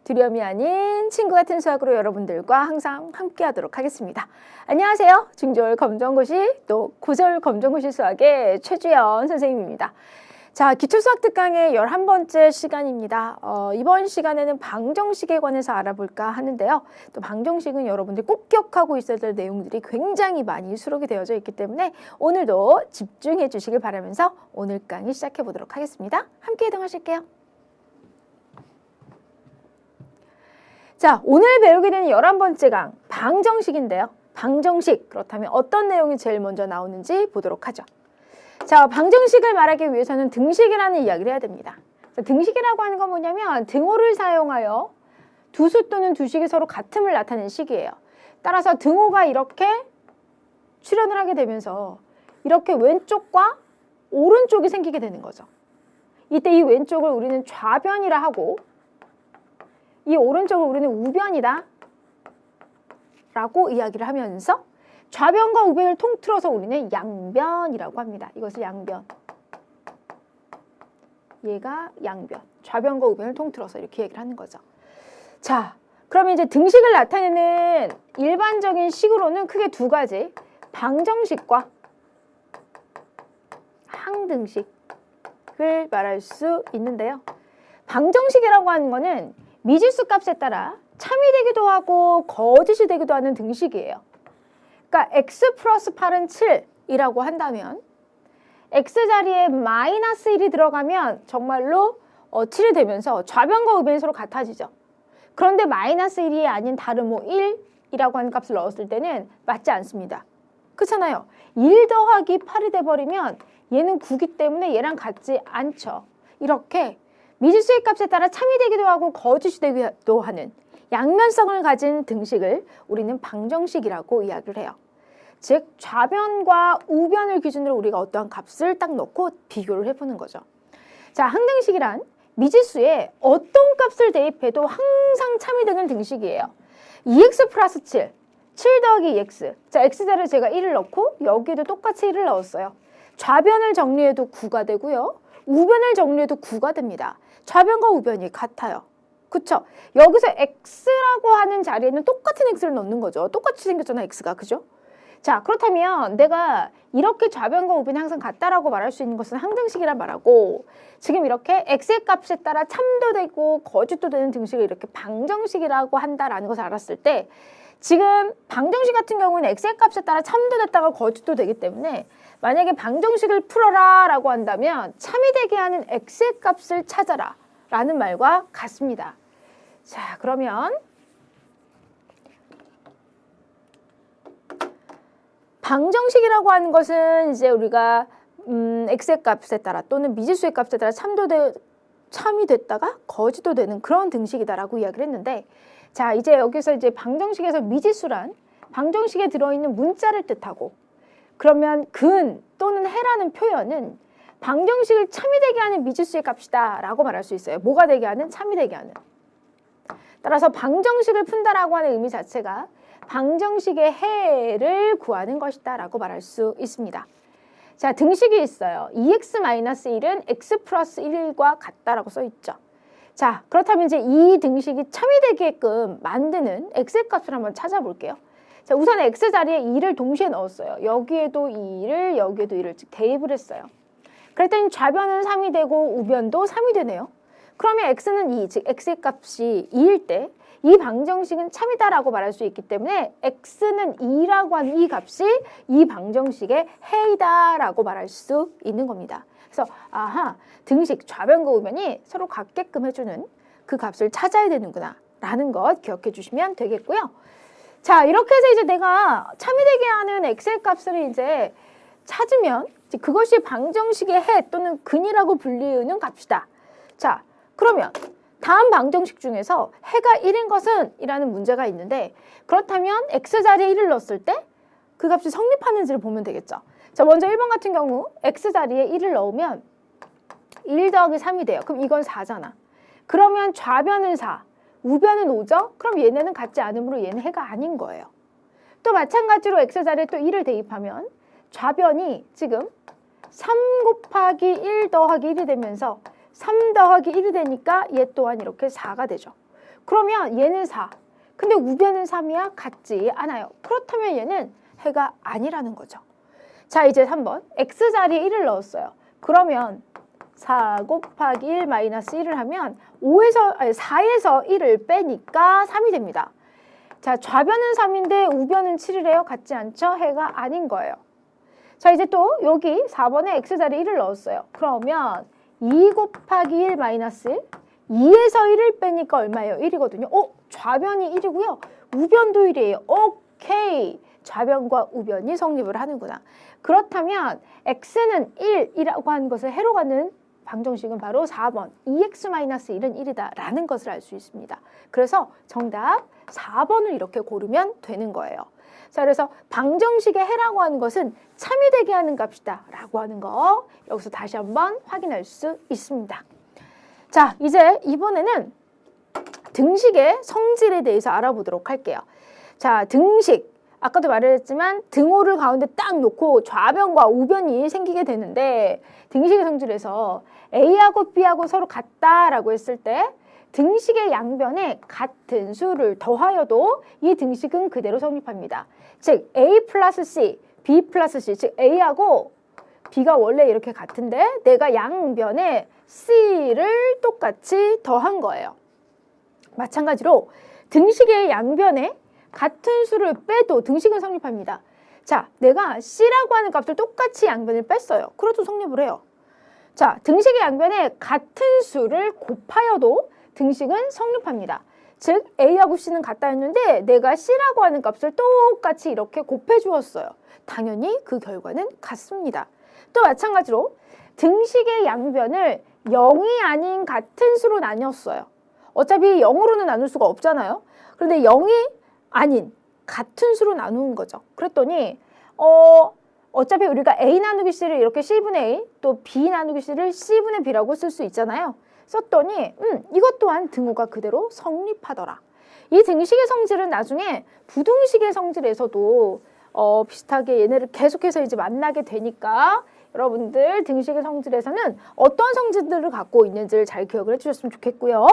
두려움이 아닌 친구 같은 수학으로 여러분들과 항상 함께 하도록 하겠습니다. 안녕하세요. 중졸 검정고시 또 고졸 검정고시 수학의 최주연 선생님입니다. 자, 기초수학 특강의 11번째 시간입니다. 이번 시간에는 방정식에 관해서 알아볼까 하는데요. 또 방정식은 여러분들 꼭 기억하고 있어야 될 내용들이 굉장히 많이 수록이 되어져 있기 때문에 오늘도 집중해 주시길 바라면서 오늘 강의 시작해 보도록 하겠습니다. 함께 이동하실게요. 자, 오늘 배우게 되는 11번째 강, 방정식인데요. 방정식, 그렇다면 어떤 내용이 제일 먼저 나오는지 보도록 하죠. 자, 방정식을 말하기 위해서는 등식이라는 이야기를 해야 됩니다. 자, 등식이라고 하는 건 뭐냐면 등호를 사용하여 두 수 또는 두 식이 서로 같음을 나타내는 식이에요. 따라서 등호가 이렇게 출현을 하게 되면서 이렇게 왼쪽과 오른쪽이 생기게 되는 거죠. 이때 이 왼쪽을 우리는 좌변이라 하고 이 오른쪽을 우리는 우변이다 라고 이야기를 하면서 좌변과 우변을 통틀어서 우리는 양변이라고 합니다. 이것을 양변. 얘가 양변. 좌변과 우변을 통틀어서 이렇게 얘기를 하는 거죠. 자, 그러면 이제 등식을 나타내는 일반적인 식으로는 크게 두 가지. 방정식과 항등식을 말할 수 있는데요. 방정식이라고 하는 거는 미지수 값에 따라 참이 되기도 하고 거짓이 되기도 하는 등식이에요. 그러니까 x 플러스 8은 7이라고 한다면 x 자리에 마이너스 1이 들어가면 정말로 7이 되면서 좌변과 우변이 서로 같아지죠. 그런데 마이너스 1이 아닌 다른 1이라고 하는 값을 넣었을 때는 맞지 않습니다. 그렇잖아요. 1 더하기 8이 돼버리면 얘는 9기 때문에 얘랑 같지 않죠. 이렇게 미지수의 값에 따라 참이 되기도 하고 거짓이 되기도 하는 양면성을 가진 등식을 우리는 방정식이라고 이야기를 해요. 즉 좌변과 우변을 기준으로 우리가 어떠한 값을 딱 넣고 비교를 해보는 거죠. 자, 항등식이란 미지수에 어떤 값을 대입해도 항상 참이 되는 등식이에요. 2x 플러스 7, 7 더하기 2x. 자, x자리에 제가 1을 넣고 여기에도 똑같이 1을 넣었어요. 좌변을 정리해도 9가 되고요. 우변을 정리해도 9가 됩니다. 좌변과 우변이 같아요. 그쵸? 여기서 x라고 하는 자리에는 똑같은 x를 넣는 거죠. 똑같이 생겼잖아, x가. 그죠? 자, 그렇다면 내가 이렇게 좌변과 우변이 항상 같다라고 말할 수 있는 것은 항등식이라 말하고 지금 이렇게 x의 값에 따라 참도 되고 거짓도 되는 등식을 이렇게 방정식이라고 한다라는 것을 알았을 때 지금 방정식 같은 경우는 x의 값에 따라 참도 됐다가 거짓도 되기 때문에 만약에 방정식을 풀어라 라고 한다면 참이 되게 하는 x의 값을 찾아라 라는 말과 같습니다. 자, 그러면 방정식이라고 하는 것은 이제 우리가 x의 값에 따라 또는 미지수의 값에 따라 참이 됐다가 거짓도 되는 그런 등식이다라고 이야기를 했는데 자, 이제 여기서 이제 방정식에서 미지수란 방정식에 들어있는 문자를 뜻하고 그러면 근 또는 해라는 표현은 방정식을 참이 되게 하는 미지수의 값이다 라고 말할 수 있어요. 뭐가 되게 하는? 참이 되게 하는. 따라서 방정식을 푼다라고 하는 의미 자체가 방정식의 해를 구하는 것이다 라고 말할 수 있습니다. 자, 등식이 있어요. 2x-1은 x 플러스 1과 같다라고 써 있죠. 자, 그렇다면 이제 이 등식이 참이 되게끔 만드는 x의 값을 한번 찾아볼게요. 자, 우선 x 자리에 2를 동시에 넣었어요. 여기에도 2를, 여기에도 2를 즉 대입을 했어요. 그랬더니 좌변은 3이 되고 우변도 3이 되네요. 그러면 x는 2, 즉 x의 값이 2일 때 이 방정식은 참이다라고 말할 수 있기 때문에 x는 2라고 하는 이 값이 이 방정식의 해이다라고 말할 수 있는 겁니다. 그래서 아하, 등식 좌변과 우변이 서로 같게끔 해주는 그 값을 찾아야 되는구나 라는 것 기억해 주시면 되겠고요. 자, 이렇게 해서 이제 내가 참이 되게 하는 x의 값을 이제 찾으면 이제 그것이 방정식의 해 또는 근이라고 불리우는 값이다. 자, 그러면 다음 방정식 중에서 해가 1인 것은 이라는 문제가 있는데 그렇다면 x자리에 1을 넣었을 때 그 값이 성립하는지를 보면 되겠죠. 자, 먼저 1번 같은 경우 x자리에 1을 넣으면 1 더하기 3이 돼요. 그럼 이건 4잖아. 그러면 좌변은 4, 우변은 5죠? 그럼 얘네는 같지 않으므로 얘는 해가 아닌 거예요. 또 마찬가지로 x자리에 또 1을 대입하면 좌변이 지금 3 곱하기 1 더하기 1이 되면서 3 더하기 1이 되니까 얘 또한 이렇게 4가 되죠. 그러면 얘는 4. 근데 우변은 3이야? 같지 않아요. 그렇다면 얘는 해가 아니라는 거죠. 자, 이제 3번. x자리에 1을 넣었어요. 그러면 4 곱하기 1 마이너스 1을 하면 4에서 1을 빼니까 3이 됩니다. 자, 좌변은 3인데 우변은 7이래요. 같지 않죠? 해가 아닌 거예요. 자, 이제 또 여기 4번에 x자리에 1을 넣었어요. 그러면 2 곱하기 1 마이너스 1, 2에서 1을 빼니까 얼마예요? 1이거든요. 좌변이 1이고요. 우변도 1이에요. 오케이. 좌변과 우변이 성립을 하는구나. 그렇다면 x는 1이라고 하는 것을 해로 가는 방정식은 바로 4번 2x-1은 1이다 라는 것을 알 수 있습니다. 그래서 정답 4번을 이렇게 고르면 되는 거예요. 자, 그래서 방정식의 해라고 하는 것은 참이 되게 하는 값이다 라고 하는 거 여기서 다시 한번 확인할 수 있습니다. 자, 이제 이번에는 등식의 성질에 대해서 알아보도록 할게요. 자, 등식. 아까도 말했지만 등호를 가운데 딱 놓고 좌변과 우변이 생기게 되는데 등식의 성질에서 A하고 B하고 서로 같다라고 했을 때 등식의 양변에 같은 수를 더하여도 이 등식은 그대로 성립합니다. 즉 A 플러스 C, B 플러스 C, 즉 A하고 B가 원래 이렇게 같은데 내가 양변에 C를 똑같이 더한 거예요. 마찬가지로 등식의 양변에 같은 수를 빼도 등식은 성립합니다. 자, 내가 C라고 하는 값을 똑같이 양변을 뺐어요. 그래도 성립을 해요. 자, 등식의 양변에 같은 수를 곱하여도 등식은 성립합니다. 즉 A하고 C는 같다였는데 내가 C라고 하는 값을 똑같이 이렇게 곱해 주었어요. 당연히 그 결과는 같습니다. 또 마찬가지로 등식의 양변을 0이 아닌 같은 수로 나뉘었어요. 어차피 0으로는 나눌 수가 없잖아요. 그런데 0이 아닌 같은 수로 나누는 거죠. 그랬더니 어차피 우리가 A 나누기 C를 이렇게 C분의 A 또 B 나누기 C를 C분의 B라고 쓸 수 있잖아요. 썼더니 이것 또한 등호가 그대로 성립하더라. 이 등식의 성질은 나중에 부등식의 성질에서도 비슷하게 얘네를 계속해서 이제 만나게 되니까 여러분들 등식의 성질에서는 어떤 성질들을 갖고 있는지를 잘 기억을 해주셨으면 좋겠고요.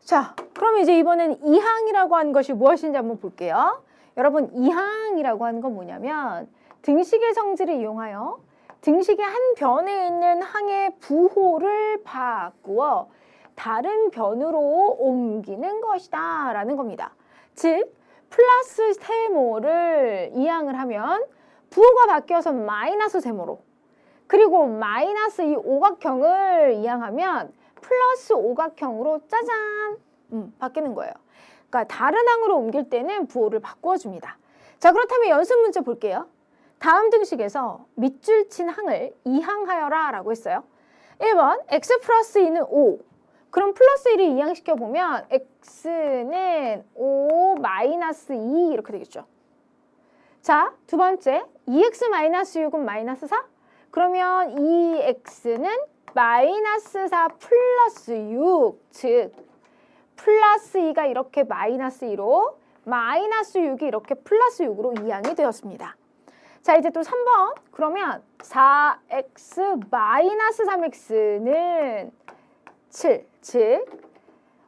자, 그럼 이제 이번엔 이항이라고 하는 것이 무엇인지 한번 볼게요. 여러분, 이항이라고 하는 건 뭐냐면 등식의 성질을 이용하여 등식의 한 변에 있는 항의 부호를 바꾸어 다른 변으로 옮기는 것이다 라는 겁니다. 즉, 플러스 세모를 이항을 하면 부호가 바뀌어서 마이너스 세모로, 그리고 마이너스 이 오각형을 이항하면 플러스 오각형으로 짜잔 바뀌는 거예요. 그러니까 다른 항으로 옮길 때는 부호를 바꿔줍니다. 자, 그렇다면 연습 문제 볼게요. 다음 등식에서 밑줄 친 항을 이항하여라 라고 했어요. 1번 x 플러스 2는 5. 그럼 플러스 1을 이항시켜보면 x는 5 마이너스 2 이렇게 되겠죠. 자, 두 번째 2x 마이너스 6은 마이너스 4. 그러면 2x는 마이너스 4 플러스 6, 즉 플러스 2가 이렇게 마이너스 2로 마이너스 6이 이렇게 플러스 6으로 이항이 되었습니다. 자, 이제 또 3번. 그러면 4x 마이너스 3x는 7, 즉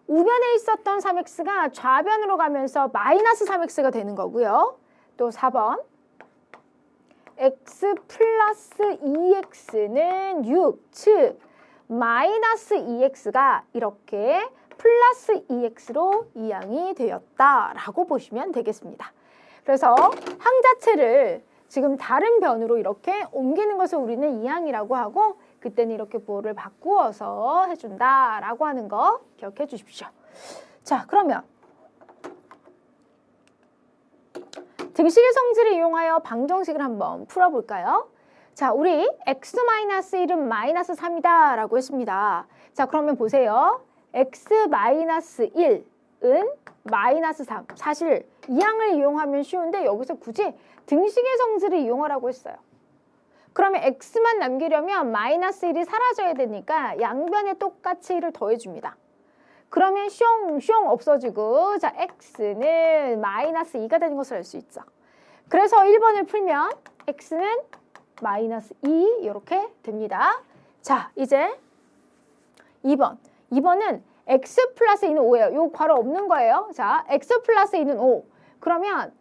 우변에 있었던 3x가 좌변으로 가면서 마이너스 3x가 되는 거고요. 또 4번. x 플러스 2x는 6, 즉 마이너스 2x가 이렇게 플러스 2x로 이항이 되었다라고 보시면 되겠습니다. 그래서 항 자체를 지금 다른 변으로 이렇게 옮기는 것을 우리는 이항이라고 하고 그때는 이렇게 부호를 바꾸어서 해준다라고 하는 거 기억해 주십시오. 자, 그러면 등식의 성질을 이용하여 방정식을 한번 풀어볼까요? 자, 우리 x-1은 마이너스 3이다 라고 했습니다. 자, 그러면 보세요. x-1은 마이너스 3. 사실 이 항을 이용하면 쉬운데 여기서 굳이 등식의 성질을 이용하라고 했어요. 그러면 x만 남기려면 마이너스 1이 사라져야 되니까 양변에 똑같이 1을 더해줍니다. 그러면 숑 없어지고 자 x는 마이너스 2가 되는 것을 알 수 있죠. 그래서 1번을 풀면 x는 마이너스 2 이렇게 됩니다. 자, 이제 2번. 2번은 x 플러스 2는 5예요. 요 괄호 없는 거예요. 자, x 플러스 2는 5. 그러면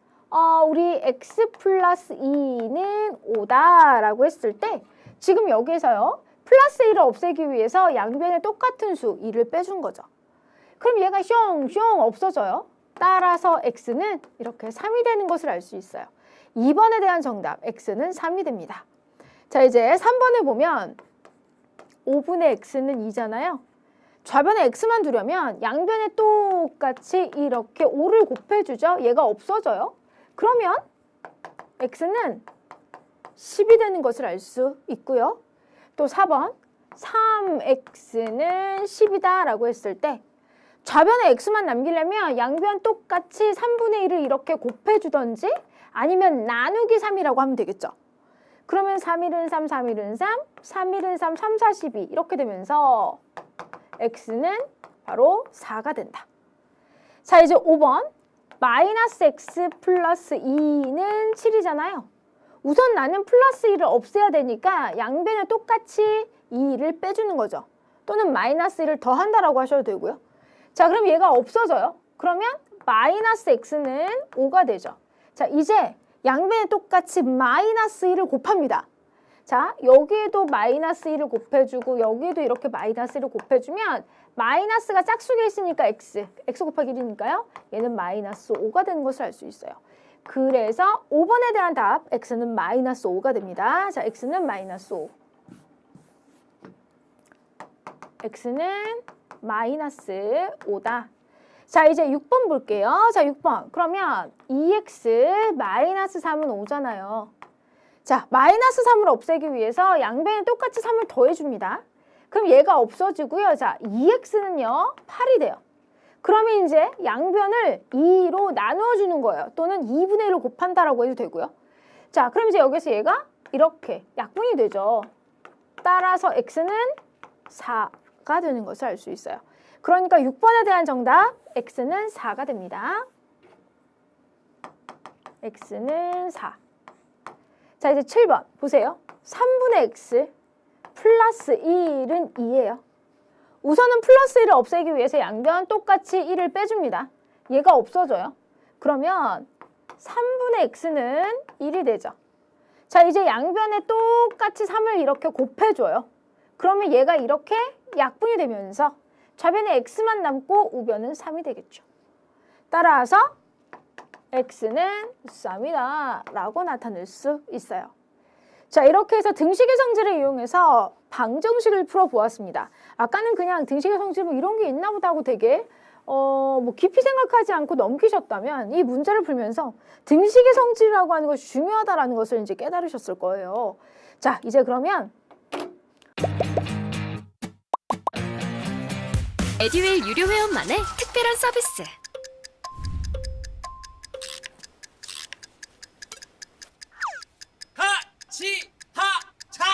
우리 x 플러스 2는 5다라고 했을 때 지금 여기에서요. 플러스 1을 없애기 위해서 양변에 똑같은 수 2를 빼준 거죠. 그럼 얘가 숑숑 없어져요. 따라서 x는 이렇게 3이 되는 것을 알 수 있어요. 2번에 대한 정답 x는 3이 됩니다. 자, 이제 3번에 보면 5분의 x는 2잖아요. 좌변에 x만 두려면 양변에 똑같이 이렇게 5를 곱해주죠. 얘가 없어져요. 그러면 x는 10이 되는 것을 알 수 있고요. 또 4번 3x는 10이다 라고 했을 때 좌변에 x만 남기려면 양변 똑같이 3분의 1을 이렇게 곱해주던지 아니면 나누기 3이라고 하면 되겠죠. 그러면 3일은 3, 3일은 3, 3일은 3, 3, 4, 12 이렇게 되면서 x는 바로 4가 된다. 자, 이제 5번 마이너스 x 플러스 2는 7이잖아요. 우선 나는 플러스 1을 없애야 되니까 양변에 똑같이 2를 빼주는 거죠. 또는 마이너스 1을 더한다라고 하셔도 되고요. 자, 그럼 얘가 없어져요. 그러면 마이너스 x는 5가 되죠. 자, 이제 양변에 똑같이 마이너스 1을 곱합니다. 자, 여기에도 마이너스 1을 곱해주고 여기에도 이렇게 마이너스 1을 곱해주면 마이너스가 짝수에 있으니까 x 곱하기 1이니까요. 얘는 마이너스 5가 되는 것을 알 수 있어요. 그래서 5번에 대한 답 x는 마이너스 5가 됩니다. 자, x는 마이너스 5. x는 마이너스 5다. 자, 이제 6번 볼게요. 자, 6번. 그러면 2x 마이너스 3은 5잖아요. 자, 마이너스 3을 없애기 위해서 양변에 똑같이 3을 더해줍니다. 그럼 얘가 없어지고요. 자, 2x는요, 8이 돼요. 그러면 이제 양변을 2로 나누어주는 거예요. 또는 2분의 1로 곱한다라고 해도 되고요. 자, 그럼 이제 여기서 얘가 이렇게 약분이 되죠. 따라서 x는 4가 되는 것을 알 수 있어요. 그러니까 6번에 대한 정답 x는 4가 됩니다. x는 4. 자, 이제 7번 보세요. 3분의 x 플러스 1은 2예요. 우선은 플러스 1을 없애기 위해서 양변 똑같이 1을 빼줍니다. 얘가 없어져요. 그러면 3분의 x는 1이 되죠. 자, 이제 양변에 똑같이 3을 이렇게 곱해줘요. 그러면 얘가 이렇게 약분이 되면서 좌변에 x만 남고 우변은 3이 되겠죠. 따라서 x는 3이다 라고 나타낼 수 있어요. 자, 이렇게 해서 등식의 성질을 이용해서 방정식을 풀어보았습니다. 아까는 그냥 등식의 성질 뭐 이런 게 있나 보다 하고 되게 뭐 깊이 생각하지 않고 넘기셨다면 이 문제를 풀면서 등식의 성질이라고 하는 것이 중요하다라는 것을 이제 깨달으셨을 거예요. 자, 이제 그러면 에듀윌 유료 회원만의 특별한 서비스. 하치하차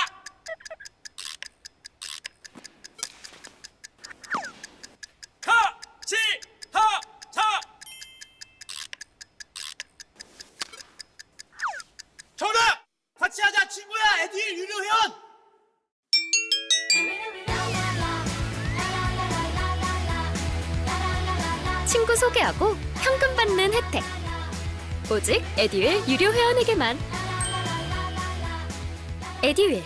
하치하차 정답! 같이 하자 친구야 에듀윌 유료 회원! 친구 소개하고 현금 받는 혜택. 오직 에듀윌 유료 회원에게만. 에듀윌.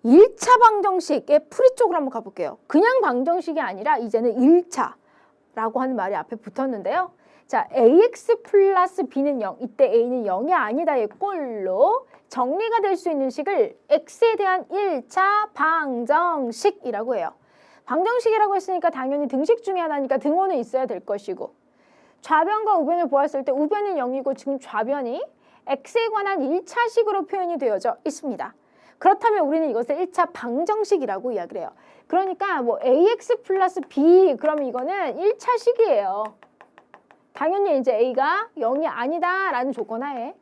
일차 방정식의 풀이 쪽으로 한번 가볼게요. 그냥 방정식이 아니라 이제는 1차라고 하는 말이 앞에 붙었는데요. 자, ax 플러스 b는 0, 이때 a는 0이 아니다의 꼴로 정리가 될 수 있는 식을 x에 대한 1차 방정식이라고 해요. 방정식이라고 했으니까 당연히 등식 중에 하나니까 등호는 있어야 될 것이고 좌변과 우변을 보았을 때 우변은 0이고 지금 좌변이 x에 관한 1차식으로 표현이 되어져 있습니다. 그렇다면 우리는 이것을 1차 방정식이라고 이야기를 해요. 그러니까 뭐 ax 플러스 b 그러면 이거는 1차식이에요. 당연히 이제 a가 0이 아니다 라는 조건 하에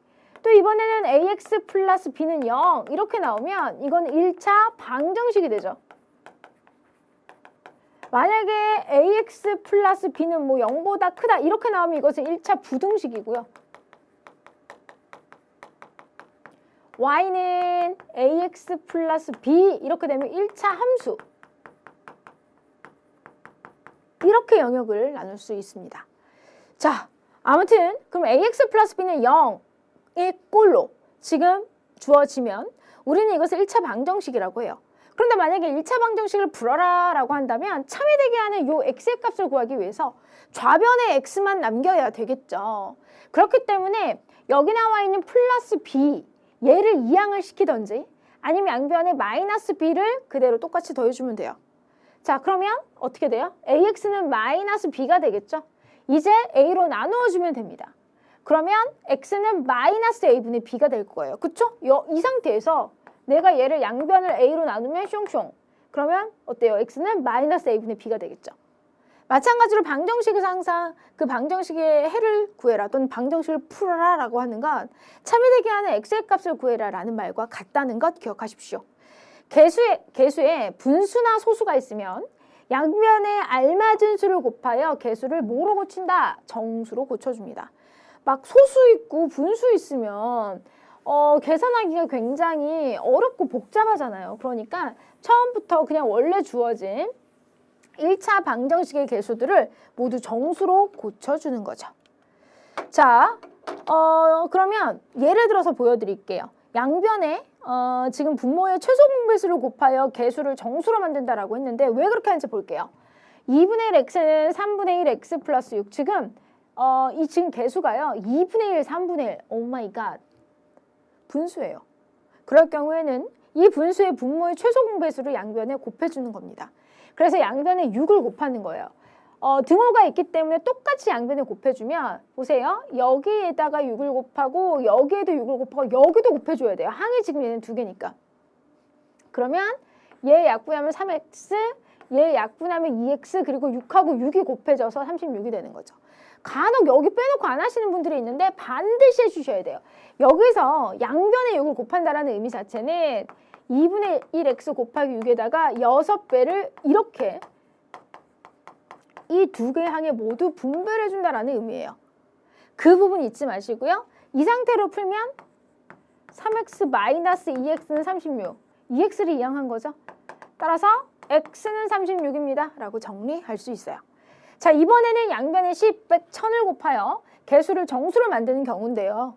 또 이번에는 ax 플러스 b는 0 이렇게 나오면 이건 1차 방정식이 되죠. 만약에 ax 플러스 b는 뭐 0보다 크다 이렇게 나오면 이것은 1차 부등식이고요. y는 ax 플러스 b 이렇게 되면 1차 함수. 이렇게 영역을 나눌 수 있습니다. 자, 아무튼 그럼 ax 플러스 b는 0의 꼴로 지금 주어지면 우리는 이것을 1차 방정식이라고 해요. 그런데 만약에 1차 방정식을 풀어라 라고 한다면 참이되게 하는 요 x의 값을 구하기 위해서 좌변에 x만 남겨야 되겠죠. 그렇기 때문에 여기 나와 있는 플러스 b 얘를 이항을 시키던지 아니면 양변에 마이너스 b를 그대로 똑같이 더해주면 돼요. 자, 그러면 어떻게 돼요? ax는 마이너스 b가 되겠죠. 이제 a로 나누어주면 됩니다. 그러면 x는 마이너스 a분의 b가 될 거예요. 그쵸? 이 상태에서 내가 얘를 양변을 a로 나누면 숑숑. 그러면 어때요? x는 마이너스 a분의 b가 되겠죠. 마찬가지로 방정식에서 항상 그 방정식의 해를 구해라 또는 방정식을 풀어라 라고 하는 건 참이되게 하는 x의 값을 구해라 라는 말과 같다는 것 기억하십시오. 개수에 분수나 소수가 있으면 양변에 알맞은 수를 곱하여 개수를 뭐로 고친다? 정수로 고쳐줍니다. 막 소수 있고 분수 있으면 계산하기가 굉장히 어렵고 복잡하잖아요. 그러니까 처음부터 그냥 원래 주어진 1차 방정식의 개수들을 모두 정수로 고쳐주는 거죠. 자, 그러면 예를 들어서 보여드릴게요. 양변에 지금 분모의 최소 공배수를 곱하여 개수를 정수로 만든다라고 했는데 왜 그렇게 하는지 볼게요. 2분의 1 x는 3분의 1 x 플러스 6. 지금 이 지금 개수가요. 2분의 1, 3분의 1. 오 마이 갓. 분수예요. 그럴 경우에는 이 분수의 분모의 최소 공배수를 양변에 곱해주는 겁니다. 그래서 양변에 6을 곱하는 거예요. 등호가 있기 때문에 똑같이 양변에 곱해주면 보세요. 여기에다가 6을 곱하고 여기에도 6을 곱하고 여기도 곱해줘야 돼요. 항이 지금 얘는 두 개니까. 그러면 얘 약분하면 3x, 얘 약분하면 2x 그리고 6하고 6이 곱해져서 36이 되는 거죠. 간혹 여기 빼놓고 안 하시는 분들이 있는데 반드시 해주셔야 돼요. 여기서 양변에 6을 곱한다라는 의미 자체는 2분의 1x 곱하기 6에다가 6배를 이렇게 이 두 개의 항에 모두 분배를 해준다라는 의미예요. 그 부분 잊지 마시고요. 이 상태로 풀면 3x 마이너스 2x는 36. 2x를 이항한 거죠. 따라서 x는 36입니다. 라고 정리할 수 있어요. 자, 이번에는 양변에 10, 100, 1000을 곱하여 개수를 정수로 만드는 경우인데요.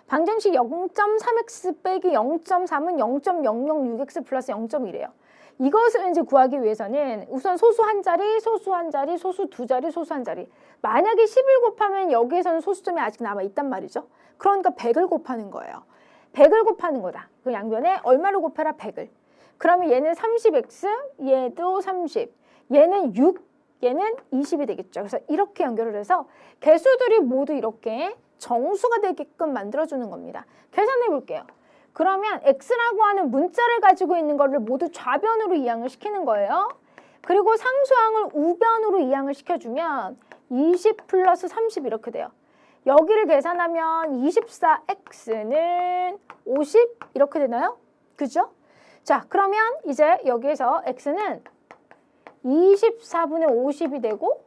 방정식 0.3x 빼기 0.3은 0.006x 플러스 0.1이에요. 이것을 이제 구하기 위해서는 우선 소수 한 자리, 소수 한 자리, 소수 두 자리, 소수 한 자리. 만약에 10을 곱하면 여기에서는 소수점이 아직 남아있단 말이죠. 그러니까 100을 곱하는 거예요. 100을 곱하는 거다. 그 양변에 얼마를 곱해라? 100을. 그러면 얘는 30x, 얘도 30, 얘는 6, 얘는 20이 되겠죠. 그래서 이렇게 연결을 해서 개수들이 모두 이렇게 정수가 되게끔 만들어주는 겁니다. 계산해 볼게요. 그러면 x라고 하는 문자를 가지고 있는 거를 모두 좌변으로 이항을 시키는 거예요. 그리고 상수항을 우변으로 이항을 시켜주면 20 플러스 30 이렇게 돼요. 여기를 계산하면 24x는 50 이렇게 되나요? 그죠? 자, 그러면 이제 여기에서 x는 24분의 50이 되고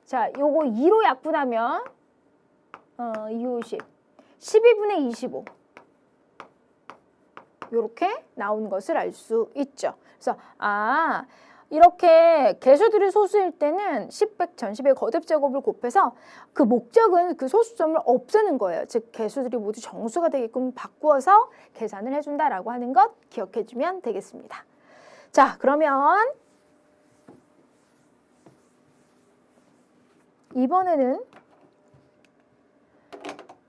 자, 요거 2로 약분하면 2, 50 12분의 25 요렇게 나오는 것을 알 수 있죠. 그래서 이렇게 개수들이 소수일 때는 10, 100, 1000의 거듭 제곱을 곱해서 그 목적은 그 소수점을 없애는 거예요. 즉 개수들이 모두 정수가 되게끔 바꾸어서 계산을 해준다라고 하는 것 기억해주면 되겠습니다. 자, 그러면 이번에는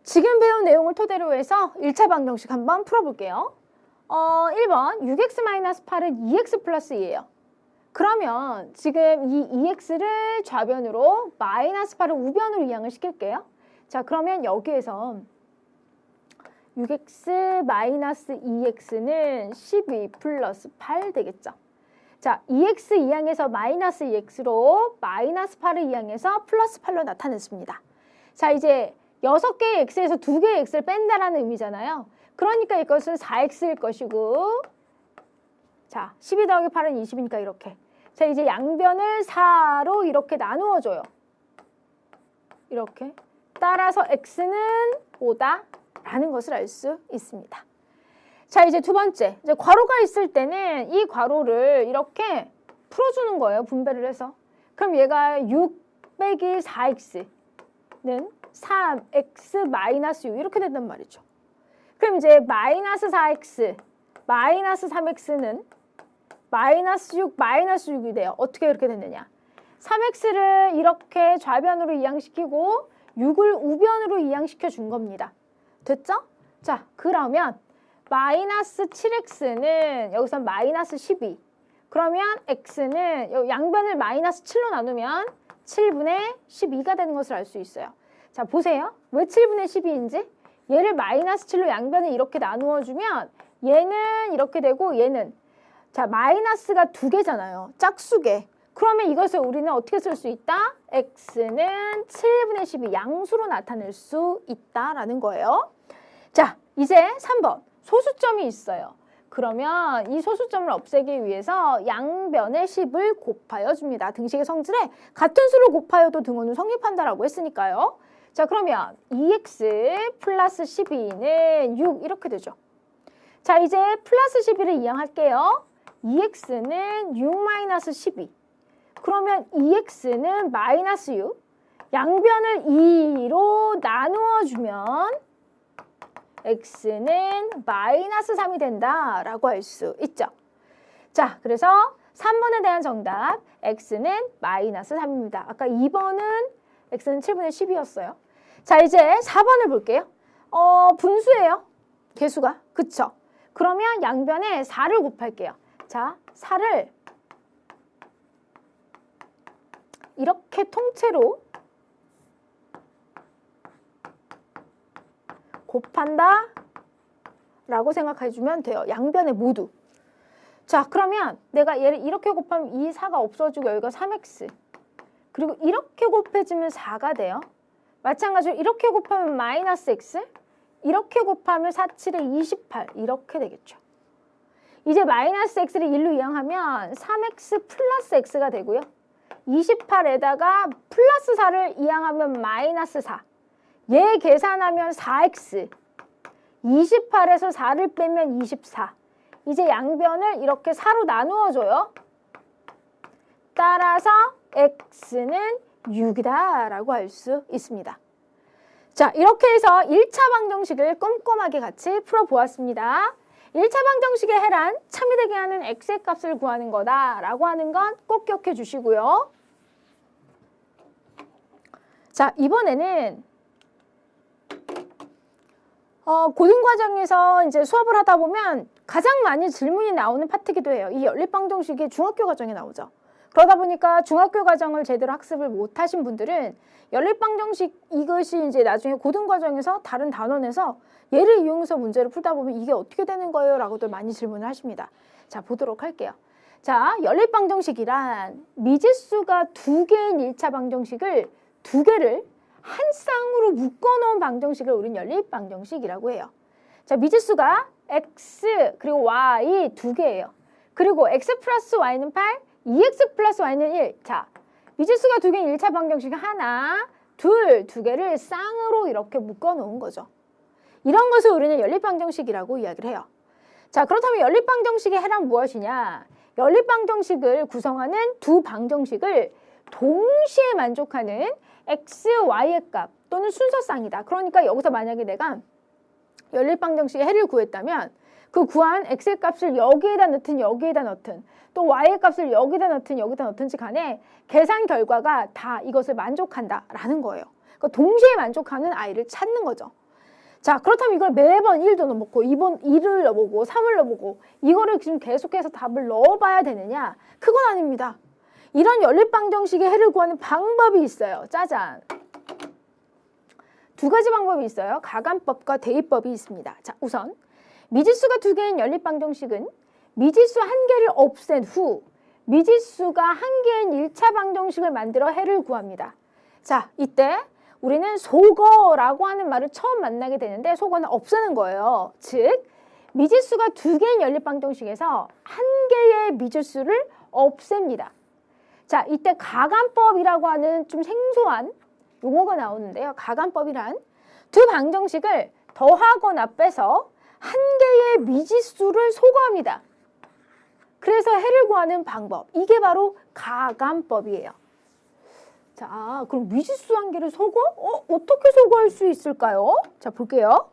지금 배운 내용을 토대로 해서 1차 방정식 한번 풀어볼게요. 1번 6x-8은 2x 플러스 2예요. 그러면 지금 이 2x를 좌변으로 마이너스 8을 우변으로 이항을 시킬게요. 자, 그러면 여기에서 6x 마이너스 2x는 12 플러스 8 되겠죠. 자, 2x 이항에서 마이너스 2x로 마이너스 8을 이항해서 플러스 8로 나타냈습니다. 자, 이제 6개의 x에서 2개의 x를 뺀다라는 의미잖아요. 그러니까 이것은 4x일 것이고 자, 12 더하기 8은 20이니까 이렇게 자, 이제 양변을 4로 이렇게 나누어줘요. 이렇게. 따라서 x는 5다 라는 것을 알 수 있습니다. 자, 이제 두 번째. 이제 괄호가 있을 때는 이 괄호를 이렇게 풀어주는 거예요. 분배를 해서. 그럼 얘가 6 빼기 4x는 3x 마이너스 6 이렇게 된단 말이죠. 그럼 이제 마이너스 4x 마이너스 3x는 마이너스 6 마이너스 6이 돼요. 어떻게 이렇게 됐느냐. 3x를 이렇게 좌변으로 이항시키고 6을 우변으로 이항시켜 준 겁니다. 됐죠? 자, 그러면 마이너스 7x는 여기서 마이너스 12. 그러면 x는 양변을 마이너스 7로 나누면 7분의 12가 되는 것을 알 수 있어요. 자, 보세요. 왜 7분의 12인지? 얘를 마이너스 7로 양변을 이렇게 나누어 주면 얘는 이렇게 되고 얘는 자, 마이너스가 두 개잖아요. 짝수개. 그러면 이것을 우리는 어떻게 쓸 수 있다? x는 7분의 12 양수로 나타낼 수 있다라는 거예요. 자, 이제 3번. 소수점이 있어요. 그러면 이 소수점을 없애기 위해서 양변에 10을 곱하여 줍니다. 등식의 성질에 같은 수를 곱하여도 등호는 성립한다라고 했으니까요. 자, 그러면 2x 플러스 12는 6 이렇게 되죠. 자, 이제 플러스 12를 이항할게요. 2x는 6 마이너스 12. 그러면 2x는 마이너스 6. 양변을 2로 나누어 주면 x는 마이너스 3이 된다라고 할 수 있죠. 자, 그래서 3번에 대한 정답 x는 마이너스 3입니다. 아까 2번은 x는 7분의 10이었어요. 자, 이제 4번을 볼게요. 분수예요. 개수가. 그쵸? 그러면 양변에 4를 곱할게요. 자, 4를 이렇게 통째로 곱한다 라고 생각해 주면 돼요. 양변에 모두. 자, 그러면 내가 얘를 이렇게 곱하면 이 4가 없어지고 여기가 3x. 그리고 이렇게 곱해지면 4가 돼요. 마찬가지로 이렇게 곱하면 마이너스 x. 이렇게 곱하면 4, 7에 28. 이렇게 되겠죠. 이제 마이너스 x를 1로 이항하면 3x 플러스 x가 되고요. 28에다가 플러스 4를 이항하면 마이너스 4. 얘 계산하면 4x. 28에서 4를 빼면 24. 이제 양변을 이렇게 4로 나누어줘요. 따라서 x는 6이다 라고 할 수 있습니다. 자, 이렇게 해서 1차 방정식을 꼼꼼하게 같이 풀어보았습니다. 1차 방정식의 해란 참이 되게 하는 x의 값을 구하는 거다라고 하는 건 꼭 기억해 주시고요. 자, 이번에는 고등과정에서 이제 수업을 하다 보면 가장 많이 질문이 나오는 파트이기도 해요. 이 연립방정식이 중학교 과정에 나오죠. 그러다 보니까 중학교 과정을 제대로 학습을 못하신 분들은 연립방정식 이것이 이제 나중에 고등과정에서 다른 단원에서 얘를 이용해서 문제를 풀다 보면 이게 어떻게 되는 거예요? 라고들 많이 질문을 하십니다. 자, 보도록 할게요. 자, 연립방정식이란 미지수가 두 개인 1차 방정식을 두 개를 한 쌍으로 묶어놓은 방정식을 우리는 연립방정식이라고 해요. 자, 미지수가 x 그리고 y 두 개예요. 그리고 x 플러스 y는 8, 2x 플러스 y는 1. 자, 미지수가 두 개인 1차 방정식 하나, 둘, 두 개를 쌍으로 이렇게 묶어놓은 거죠. 이런 것을 우리는 연립방정식이라고 이야기를 해요. 자, 그렇다면 연립방정식의 해란 무엇이냐? 연립방정식을 구성하는 두 방정식을 동시에 만족하는 x, y의 값 또는 순서쌍이다. 그러니까 여기서 만약에 내가 연립방정식의 해를 구했다면 그 구한 x의 값을 여기에다 넣든 여기에다 넣든 또 y의 값을 여기다 넣든 여기다 넣든지 간에 계산 결과가 다 이것을 만족한다라는 거예요. 그러니까 동시에 만족하는 i를 찾는 거죠. 자, 그렇다면 이걸 매번 1도 넣어보고 2번 2를 넣어보고 3을 넣어보고 이거를 지금 계속해서 답을 넣어봐야 되느냐? 그건 아닙니다. 이런 연립방정식의 해를 구하는 방법이 있어요. 짜잔. 두 가지 방법이 있어요. 가감법과 대입법이 있습니다. 자, 우선 미지수가 두 개인 연립방정식은 미지수 한 개를 없앤 후 미지수가 한 개인 1차 방정식을 만들어 해를 구합니다. 자, 이때 우리는 소거라고 하는 말을 처음 만나게 되는데 소거는 없애는 거예요. 즉, 미지수가 두 개인 연립방정식에서 한 개의 미지수를 없앱니다. 자, 이때 가간법이라고 하는 좀 생소한 용어가 나오는데요. 가간법이란 두 방정식을 더하거나 빼서 한 개의 미지수를 소거합니다. 그래서 해를 구하는 방법. 이게 바로 가간법이에요. 자, 그럼 미지수 한 개를 소거? 어떻게 소거할 수 있을까요? 자, 볼게요.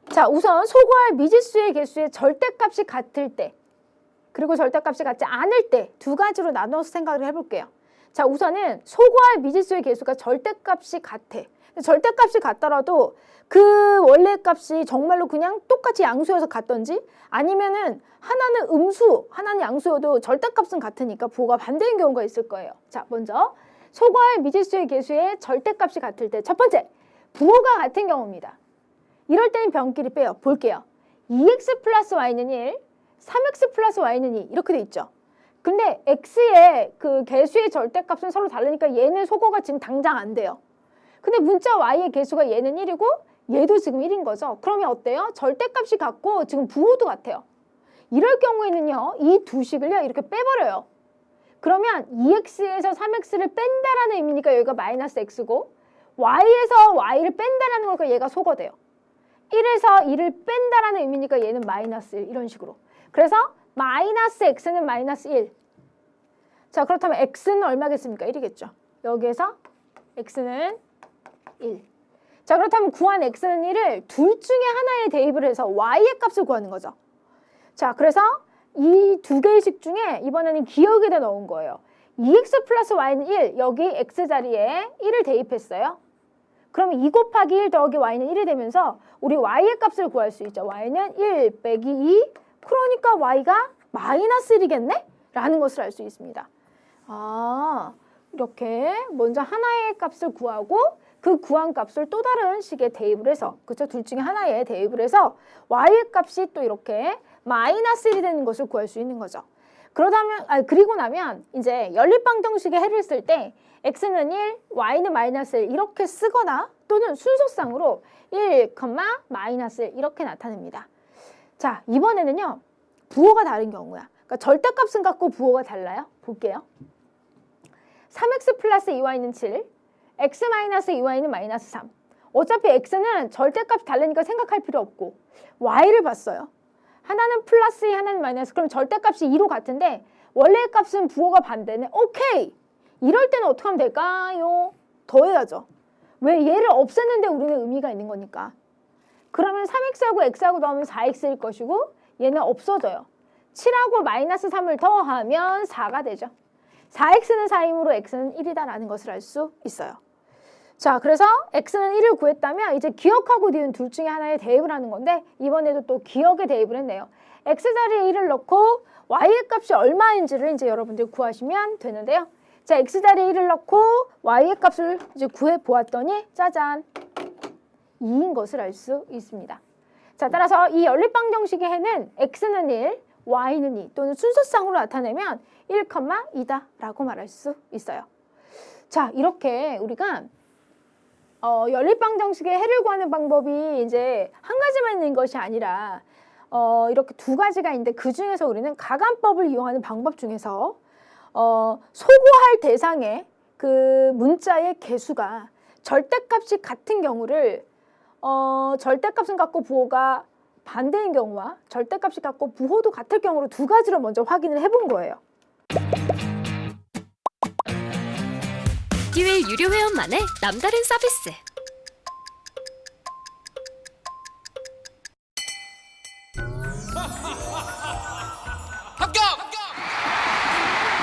자, 우선 소거할 미지수의 개수의 절대값이 같을 때 그리고 절대값이 같지 않을 때 두 가지로 나눠서 생각을 해볼게요. 자, 우선은 소거할 미지수의 개수가 절대값이 같아. 절대값이 같더라도 그 원래 값이 정말로 그냥 똑같이 양수여서 같던지 아니면은 하나는 음수, 하나는 양수여도 절대값은 같으니까 부호가 반대인 경우가 있을 거예요. 자, 먼저 소거할 미지수의 개수의 절대값이 같을 때 첫 번째, 부호가 같은 경우입니다. 이럴 때는 변끼리 빼요. 볼게요. 2x 플러스 y는 1, 3x 플러스 y는 2 이렇게 돼 있죠. 근데 x의 그 개수의 절대값은 서로 다르니까 얘는 소거가 지금 당장 안 돼요. 근데 문자 y의 개수가 얘는 1이고 얘도 지금 1인 거죠. 그러면 어때요? 절대값이 같고 지금 부호도 같아요. 이럴 경우에는요. 이 두 식을요. 이렇게 빼버려요. 그러면 2x에서 3x를 뺀다라는 의미니까 여기가 마이너스 x고 y에서 y를 뺀다라는 거니까 얘가 소거돼요. 1에서 2를 뺀다라는 의미니까 얘는 마이너스 1 이런 식으로. 그래서 마이너스 x는 마이너스 1. 자, 그렇다면 x는 얼마겠습니까? 1이겠죠. 여기에서 x는 1. 자, 그렇다면 구한 x는 1을 둘 중에 하나에 대입을 해서 y의 값을 구하는 거죠. 자, 그래서 이 두 개의 식 중에 이번에는 기억에다 넣은 거예요. 2x 플러스 y는 1, 여기 x 자리에 1을 대입했어요. 그러면 2 곱하기 1 더하기 y는 1이 되면서 우리 y의 값을 구할 수 있죠. y는 1 빼기 2, 그러니까 y가 마이너스 1이겠네? 라는 것을 알 수 있습니다. 아, 이렇게 먼저 하나의 값을 구하고 그 구한 값을 또 다른 식에 대입을 해서, 그렇죠? 둘 중에 하나에 대입을 해서 y의 값이 또 이렇게 마이너스 1이 되는 것을 구할 수 있는 거죠. 그리고 나면 이제 연립방정식의 해를 쓸 때 x는 1, y는 마이너스 1 이렇게 쓰거나 또는 순서상으로 1, 마이너스 1 이렇게 나타냅니다. 자, 이번에는요. 부호가 다른 경우야. 그러니까 절대값은 같고 부호가 달라요. 볼게요. 3x 플러스 2y는 7, x 마이너스 2y는 마이너스 3. 어차피 x는 절대값이 다르니까 생각할 필요 없고 y를 봤어요. 하나는 플러스 2, 하나는 마이너스. 그럼 절대값이 2로 같은데 원래 값은 부호가 반대네. 오케이! 이럴 때는 어떻게 하면 될까요? 더해야죠. 왜? 얘를 없앴는데 우리는 의미가 있는 거니까. 그러면 3x하고 x하고 더하면 4x일 것이고 얘는 없어져요. 7하고 마이너스 3을 더하면 4가 되죠. 4x는 4이므로 x는 1이다라는 것을 알 수 있어요. 자, 그래서 x는 1을 구했다면 이제 기억하고 니은 둘 중에 하나에 대입을 하는 건데 이번에도 또 기억에 대입을 했네요. x 자리에 1을 넣고 y의 값이 얼마인지를 이제 여러분들이 구하시면 되는데요. 자, x 자리에 1을 넣고 y의 값을 이제 구해 보았더니 짜잔! 2인 것을 알 수 있습니다. 자, 따라서 이 연립방정식의 해는 x는 1, y는 2 또는 순서상으로 나타내면 1, 2다 라고 말할 수 있어요. 자, 이렇게 우리가 연립방정식의 해를 구하는 방법이 이제 한 가지만 있는 것이 아니라 이렇게 두 가지가 있는데 그 중에서 우리는 가간법을 이용하는 방법 중에서 소거할 대상의 그 문자의 개수가 절대값이 같은 경우를 절대값은 같고 부호가 반대인 경우와 절대값이 같고 부호도 같을 경우로 두 가지로 먼저 확인을 해본 거예요. 에듀윌 유료 회원만의 남다른 서비스.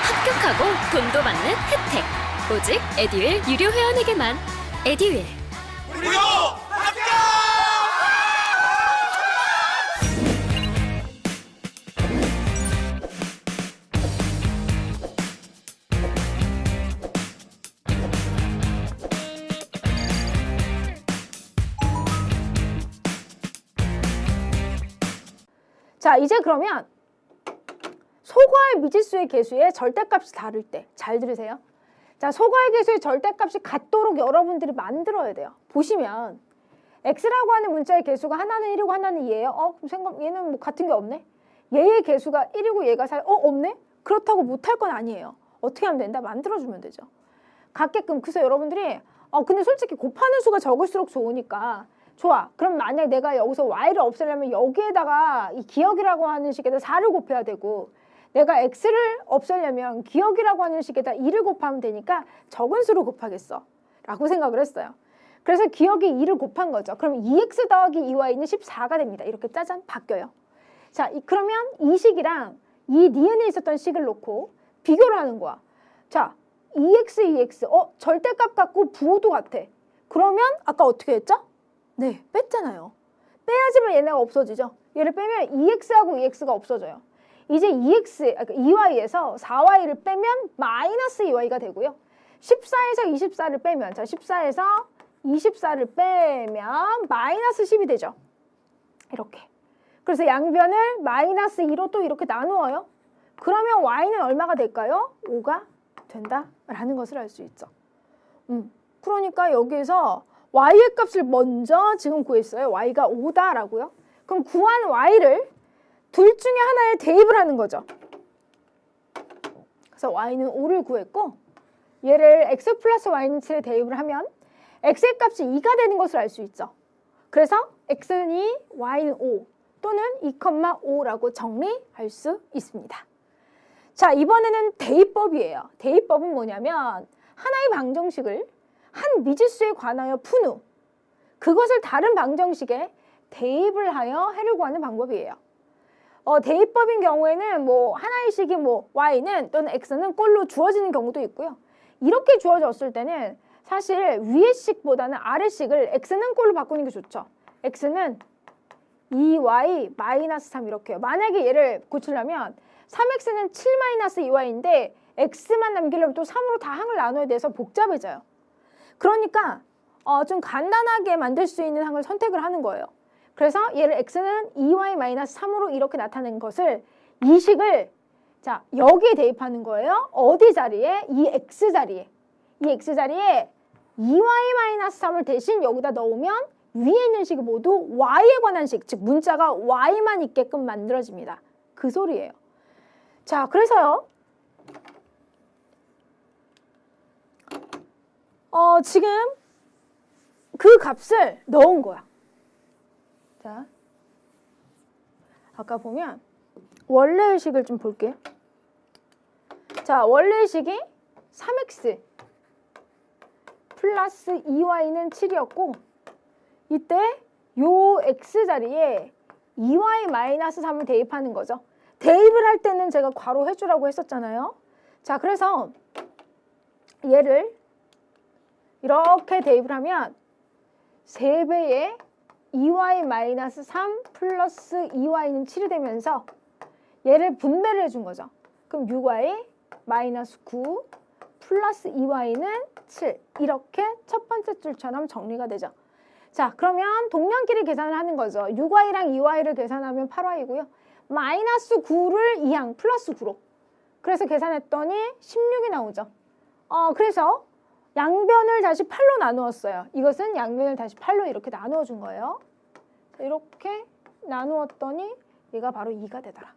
합격하고 돈도 받는 혜택. 오직 에듀윌 유료 회원에게만. 에듀윌. 무료 합격! 자, 이제 그러면 소거할 미지수의 개수의 절대값이 다를 때 잘 들으세요. 자, 소거할 개수의 절대값이 같도록 여러분들이 만들어야 돼요. 보시면 x라고 하는 문자의 개수가 하나는 1이고 하나는 2예요. 그럼 얘는 뭐 같은 게 없네. 얘의 개수가 1이고 얘가 4. 없네? 그렇다고 못할 건 아니에요. 어떻게 하면 된다? 만들어주면 되죠. 같게끔. 그래서 여러분들이 근데 솔직히 곱하는 수가 적을수록 좋으니까 좋아. 그럼 만약에 내가 여기서 y를 없애려면 여기에다가 이 기억이라고 하는 식에다 4를 곱해야 되고 내가 x를 없애려면 기억이라고 하는 식에다 2를 곱하면 되니까 적은 수로 곱하겠어 라고 생각을 했어요. 그래서 기억이 2를 곱한 거죠. 그럼 2x 더하기 2y는 14가 됩니다. 이렇게 짜잔 바뀌어요. 자, 그러면 이 식이랑 이 니은에 있었던 식을 놓고 비교를 하는 거야. 자, 2x 절대값 같고 부호도 같아. 그러면 아까 어떻게 했죠? 네, 뺐잖아요. 빼야지만 얘네가 없어지죠. 얘를 빼면 2x하고 2x가 없어져요. 이제 2y에서 4y를 빼면 마이너스 2y가 되고요. 14에서 24를 빼면, 자, 14에서 24를 빼면 마이너스 10이 되죠. 이렇게. 그래서 양변을 마이너스 2로 또 이렇게 나누어요. 그러면 y는 얼마가 될까요? 5가 된다라는 것을 알 수 있죠. 그러니까 여기에서 y의 값을 먼저 지금 구했어요. y가 5다라고요. 그럼 구한 y를 둘 중에 하나에 대입을 하는 거죠. 그래서 y는 5를 구했고 얘를 x 플러스 y는 7에 대입을 하면 x의 값이 2가 되는 것을 알 수 있죠. 그래서 x는 2, y는 5 또는 2,5라고 정리할 수 있습니다. 자, 이번에는 대입법이에요. 대입법은 뭐냐면 하나의 방정식을 한 미지수에 관하여 푼 후 그것을 다른 방정식에 대입을 하여 해를 구하는 방법이에요. 대입법인 경우에는 뭐 하나의 식이 뭐 y는 또는 x는 꼴로 주어지는 경우도 있고요. 이렇게 주어졌을 때는 사실 위의 식보다는 아래 식을 x는 꼴로 바꾸는 게 좋죠. x는 2y 마이너스 3 이렇게요. 만약에 얘를 고치려면 3x는 7 마이너스 2y인데 x만 남기려면 또 3으로 다 항을 나눠야 돼서 복잡해져요. 그러니까 좀 간단하게 만들 수 있는 항을 선택을 하는 거예요. 그래서 얘를 x는 2y 마이너스 3으로 이렇게 나타낸 것을 이 식을 자 여기에 대입하는 거예요. 어디 자리에? 이 x 자리에. 이 x 자리에 2y 마이너스 3을 대신 여기다 넣으면 위에 있는 식이 모두 y에 관한 식, 즉 문자가 y만 있게끔 만들어집니다. 그 소리예요. 자, 그래서요. 지금 그 값을 넣은 거야. 자, 아까 보면 원래의 식을 좀 볼게요. 자, 원래의 식이 3x 플러스 2y는 7이었고 이때 요 x 자리에 2y 마이너스 3을 대입하는 거죠. 대입을 할 때는 제가 괄호 해주라고 했었잖아요. 자, 그래서 얘를 이렇게 대입을 하면 3배의 2y 마이너스 3 플러스 2y는 7이 되면서 얘를 분배를 해준 거죠. 그럼 6y 마이너스 9 플러스 2y는 7 이렇게 첫 번째 줄처럼 정리가 되죠. 자, 그러면 동량끼리 계산을 하는 거죠. 6y랑 2y를 계산하면 8y고요. 마이너스 9를 2항 플러스 9로. 그래서 계산했더니 16이 나오죠. 그래서 양변을 다시 8로 나누었어요. 이것은 양변을 다시 8로 이렇게 나누어 준 거예요. 이렇게 나누었더니 얘가 바로 2가 되더라.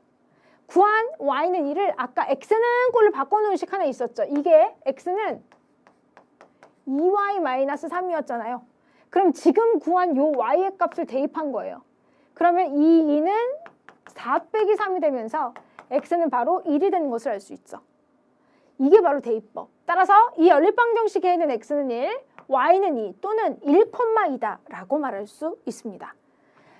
구한 y는 2를 아까 x는 꼴로 바꿔놓은 식 하나 있었죠. 이게 x는 2y 마이너스 3이었잖아요. 그럼 지금 구한 요 y의 값을 대입한 거예요. 그러면 이 2는 4 빼기 3이 되면서 x는 바로 1이 되는 것을 알 수 있죠. 이게 바로 대입법. 따라서 이 연립방정식에 있는 x는 1, y는 2 또는 1,2다 라고 말할 수 있습니다.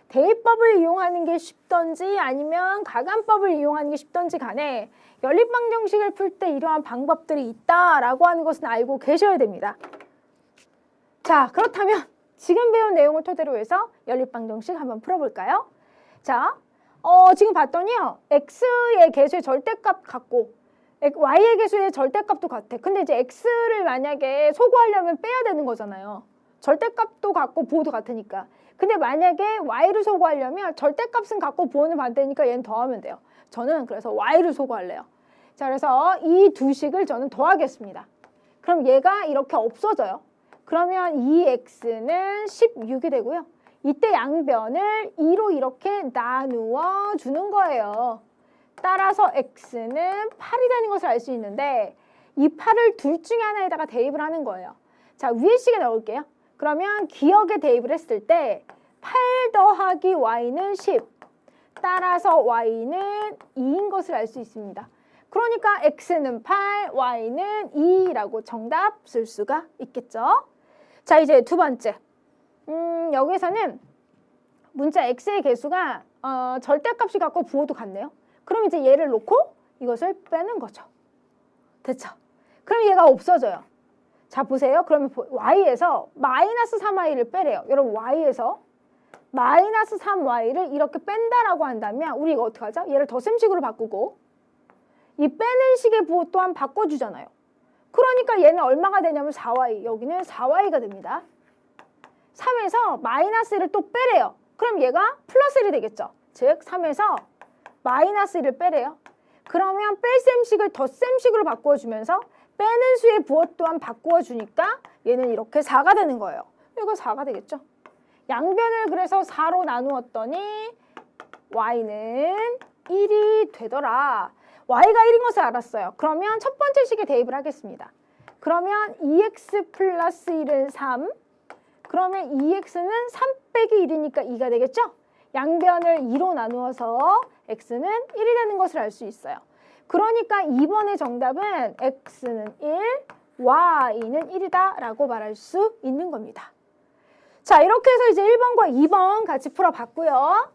대입법을 이용하는 게 쉽던지 아니면 가간법을 이용하는 게 쉽던지 간에 연립방정식을 풀 때 이러한 방법들이 있다라고 하는 것은 알고 계셔야 됩니다. 자, 그렇다면 지금 배운 내용을 토대로 해서 연립방정식 한번 풀어볼까요? 자, 지금 봤더니요. x의 개수의 절대값 같고 y의 개수의 절대값도 같아. 근데 이제 x를 만약에 소구하려면 빼야 되는 거잖아요. 절대값도 같고 부호도 같으니까. 근데 만약에 y를 소구하려면 절대값은 같고 부호는 반대니까 얘는 더하면 돼요. 저는 그래서 y를 소구할래요. 자, 그래서 이 두 식을 저는 더하겠습니다. 그럼 얘가 이렇게 없어져요. 그러면 이 x는 16이 되고요. 이때 양변을 2로 이렇게 나누어 주는 거예요. 따라서 x는 8이라는 것을 알 수 있는데 이 8을 둘 중에 하나에다가 대입을 하는 거예요. 자, 위에 식에 넣을게요. 그러면 기억에 대입을 했을 때 8 더하기 y는 10, 따라서 y는 2인 것을 알 수 있습니다. 그러니까 x는 8, y는 2라고 정답 쓸 수가 있겠죠. 자, 이제 두 번째. 여기서는 문자 x의 개수가 절대값이 같고 부호도 같네요. 그럼 이제 얘를 놓고 이것을 빼는 거죠. 됐죠? 그럼 얘가 없어져요. 자, 보세요. 그러면 y에서 마이너스 3y를 빼래요. 여러분, y에서 마이너스 3y를 이렇게 뺀다라고 한다면 우리 이거 어떻게 하죠? 얘를 덧셈식으로 바꾸고 이 빼는 식의 부호 또한 바꿔주잖아요. 그러니까 얘는 얼마가 되냐면 4y, 여기는 4y가 됩니다. 3에서 마이너스 1을 또 빼래요. 그럼 얘가 플러스 1이 되겠죠. 즉 3에서 마이너스 1을 빼래요. 그러면 뺄셈식을 덧셈식으로 바꿔주면서 빼는 수의 부호 또한 바꾸어주니까 얘는 이렇게 4가 되는 거예요. 이거 4가 되겠죠. 양변을 그래서 4로 나누었더니 y는 1이 되더라. y가 1인 것을 알았어요. 그러면 첫 번째 식에 대입을 하겠습니다. 그러면 2x 플러스 1은 3. 그러면 2x는 3 빼기 1이니까 2가 되겠죠? 양변을 2로 나누어서 x는 1이 되는 것을 알 수 있어요. 그러니까 2번의 정답은 x는 1, y는 1이다 라고 말할 수 있는 겁니다. 자, 이렇게 해서 이제 1번과 2번 같이 풀어봤고요.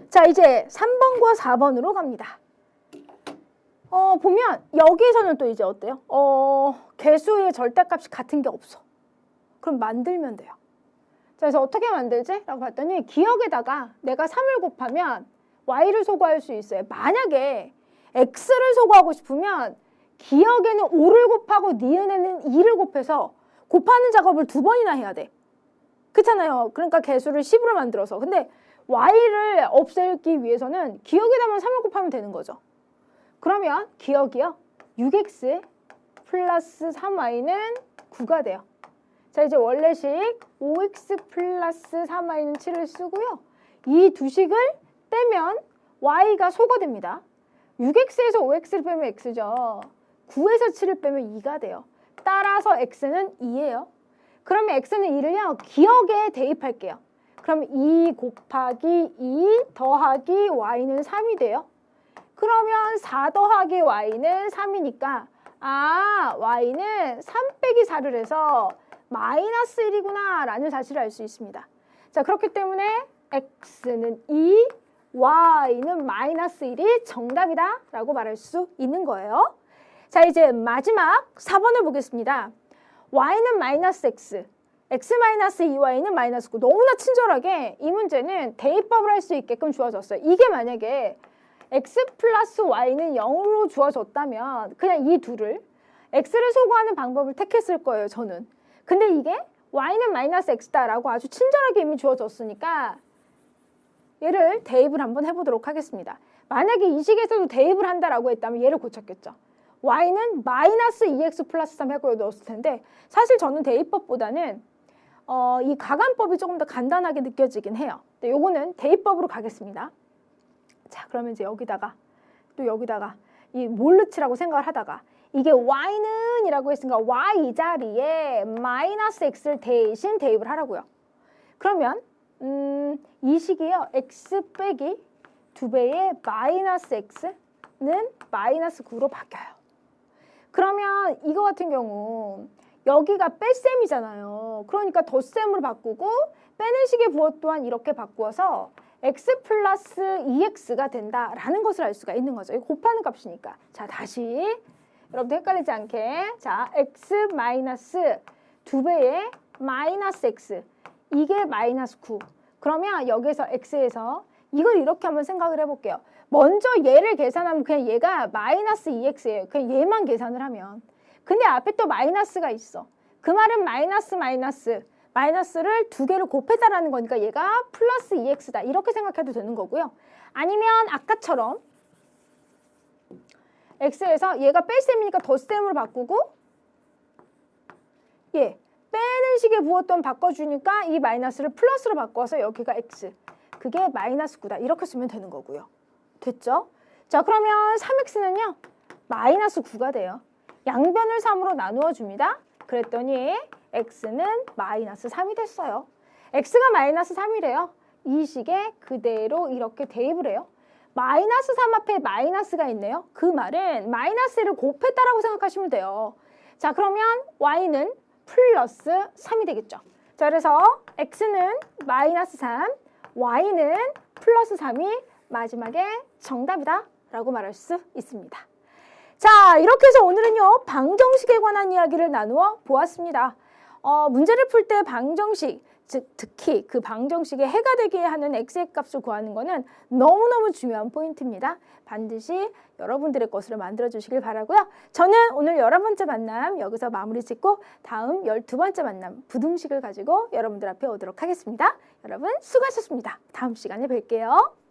자, 이제 3번과 4번으로 갑니다. 보면 여기에서는 또 이제 어때요? 개수의 절대값이 같은 게 없어. 그럼 만들면 돼요. 자, 그래서 어떻게 만들지? 라고 봤더니 기억에다가 내가 3을 곱하면 y를 소거할 수 있어요. 만약에 x를 소거하고 싶으면 기억에는 5를 곱하고 니은에는 2를 곱해서 곱하는 작업을 2번이나 해야 돼. 그렇잖아요. 그러니까 개수를 10으로 만들어서. 근데 y를 없애기 위해서는 기억에다만 3을 곱하면 되는 거죠. 그러면 기억이요. 6x 플러스 3y는 9가 돼요. 자, 이제 원래식 5x 플러스 3y는 7을 쓰고요. 이 두 식을 빼면 y가 소거됩니다. 6x에서 5x를 빼면 x죠. 9에서 7을 빼면 2가 돼요. 따라서 x는 2예요. 그러면 x는 2를요. 기억에 대입할게요. 그럼 2 곱하기 2 더하기 y는 3이 돼요. 그러면 4 더하기 y는 3이니까 y는 3 빼기 4를 해서 마이너스 1이구나 라는 사실을 알 수 있습니다. 자, 그렇기 때문에 x는 2, y는 마이너스 1이 정답이다 라고 말할 수 있는 거예요. 자, 이제 마지막 4번을 보겠습니다. y는 마이너스 x, x 마이너스 2y는 마이너스 9. 너무나 친절하게 이 문제는 대입법을 할 수 있게끔 주어졌어요. 이게 만약에 x 플러스 y는 0으로 주어졌다면 그냥 이 둘을 x를 소거하는 방법을 택했을 거예요, 저는. 근데 이게 y는 마이너스 x다라고 아주 친절하게 이미 주어졌으니까 얘를 대입을 한번 해보도록 하겠습니다. 만약에 이 식에서도 대입을 한다라고 했다면 얘를 고쳤겠죠. y는 마이너스 2x 플러스 3 해고 넣었을 텐데 사실 저는 대입법보다는 이 가간법이 조금 더 간단하게 느껴지긴 해요. 근데 요거는 대입법으로 가겠습니다. 자, 그러면 이제 여기다가 이 몰르치라고 생각을 하다가 이게 y는 이라고 했으니까 y 이 자리에 마이너스 x를 대신 대입을 하라고요. 그러면 이 식이요. x 빼기 2배의 마이너스 x는 마이너스 9로 바뀌어요. 그러면 이거 같은 경우 여기가 뺄셈이잖아요. 그러니까 덧셈으로 바꾸고 빼는 식의 부호 또한 이렇게 바꾸어서 x 플러스 2x가 된다라는 것을 알 수가 있는 거죠. 이거 곱하는 값이니까. 자, 다시 여러분들 헷갈리지 않게. 자, x 마이너스 2배의 마이너스 x. 이게 마이너스 9. 그러면 여기서 x에서 이걸 이렇게 한번 생각을 해볼게요. 먼저 얘를 계산하면 그냥 얘가 마이너스 2x예요. 그냥 얘만 계산을 하면. 근데 앞에 또 마이너스가 있어. 그 말은 마이너스를 두 개를 곱했다라는 거니까 얘가 플러스 2x다. 이렇게 생각해도 되는 거고요. 아니면 아까처럼 x에서 얘가 뺄셈이니까 덧셈으로 바꾸고 빼는 식의 부호 또한 바꿔주니까 이 마이너스를 플러스로 바꿔서 여기가 x. 그게 마이너스 9다. 이렇게 쓰면 되는 거고요. 됐죠? 자, 그러면 3x는요. 마이너스 9가 돼요. 양변을 3으로 나누어 줍니다. 그랬더니 x는 마이너스 3이 됐어요. x가 마이너스 3이래요. 이 식에 그대로 이렇게 대입을 해요. 마이너스 3 앞에 마이너스가 있네요. 그 말은 마이너스를 곱했다라고 생각하시면 돼요. 자, 그러면 y는 플러스 3이 되겠죠. 자, 그래서 x는 마이너스 3, y는 플러스 3이 마지막에 정답이다 라고 말할 수 있습니다. 자, 이렇게 해서 오늘은요, 방정식에 관한 이야기를 나누어 보았습니다. 문제를 풀 때 방정식, 즉 특히 그 방정식에 해가 되게 하는 x의 값을 구하는 것은 너무너무 중요한 포인트입니다. 반드시 여러분들의 것으로 만들어 주시길 바라고요. 저는 오늘 11번째 만남 여기서 마무리 짓고 다음 12번째 만남 부등식을 가지고 여러분들 앞에 오도록 하겠습니다. 여러분 수고하셨습니다. 다음 시간에 뵐게요.